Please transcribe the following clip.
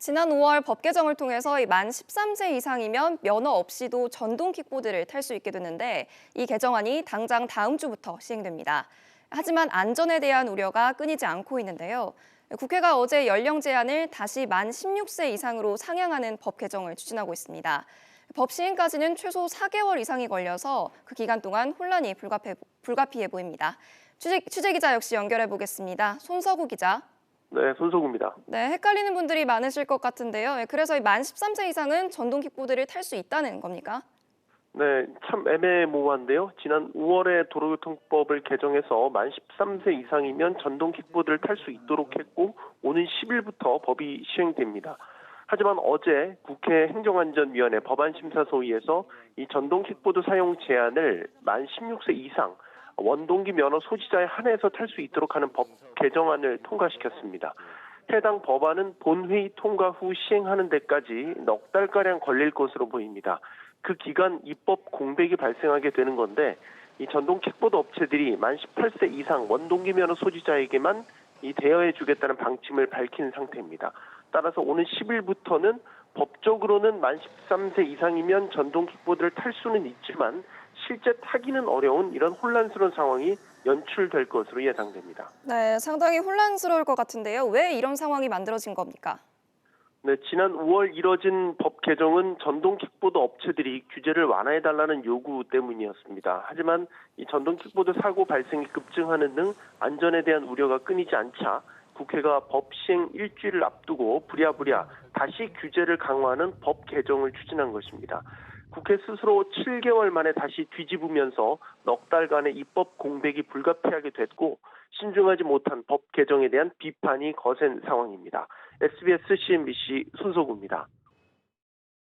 지난 5월 법 개정을 통해서 만 13세 이상이면 면허 없이도 전동 킥보드를 탈 수 있게 됐는데 이 개정안이 당장 다음 주부터 시행됩니다. 하지만 안전에 대한 우려가 끊이지 않고 있는데요. 국회가 어제 연령 제한을 다시 만 16세 이상으로 상향하는 법 개정을 추진하고 있습니다. 법 시행까지는 최소 4개월 이상이 걸려서 그 기간 동안 혼란이 불가피해 보입니다. 취재 기자 역시 연결해 보겠습니다. 손서구 기자. 네, 손석우입니다. 네, 헷갈리는 분들이 많으실 것 같은데요. 그래서 이 만 13세 이상은 전동 킥보드를 탈 수 있다는 겁니까? 네, 참 애매모호한데요. 지난 5월에 도로교통법을 개정해서 만 13세 이상이면 전동 킥보드를 탈 수 있도록 했고 오는 10일부터 법이 시행됩니다. 하지만 어제 국회 행정안전위원회 법안심사소위에서 이 전동 킥보드 사용 제한을 만 16세 이상 원동기 면허 소지자에 한해서 탈 수 있도록 하는 법 개정안을 통과시켰습니다. 해당 법안은 본회의 통과 후 시행하는 데까지 넉 달가량 걸릴 것으로 보입니다. 그 기간 입법 공백이 발생하게 되는 건데 이 전동 킥보드 업체들이 만 18세 이상 원동기 면허 소지자에게만 이 대여해 주겠다는 방침을 밝힌 상태입니다. 따라서 오는 10일부터는 법적으로는 만 13세 이상이면 전동 킥보드를 탈 수는 있지만 실제 타기는 어려운 이런 혼란스러운 상황이 연출될 것으로 예상됩니다. 네, 상당히 혼란스러울 것 같은데요. 왜 이런 상황이 만들어진 겁니까? 네, 지난 5월 이뤄진 법 개정은 전동 킥보드 업체들이 규제를 완화해달라는 요구 때문이었습니다. 하지만 이 전동 킥보드 사고 발생이 급증하는 등 안전에 대한 우려가 끊이지 않자 국회가 법 시행 일주일을 앞두고 부랴부랴 다시 규제를 강화하는 법 개정을 추진한 것입니다. 국회 스스로 7개월 만에 다시 뒤집으면서 넉 달간의 입법 공백이 불가피하게 됐고 신중하지 못한 법 개정에 대한 비판이 거센 상황입니다. SBS CNBC 손석우입니다.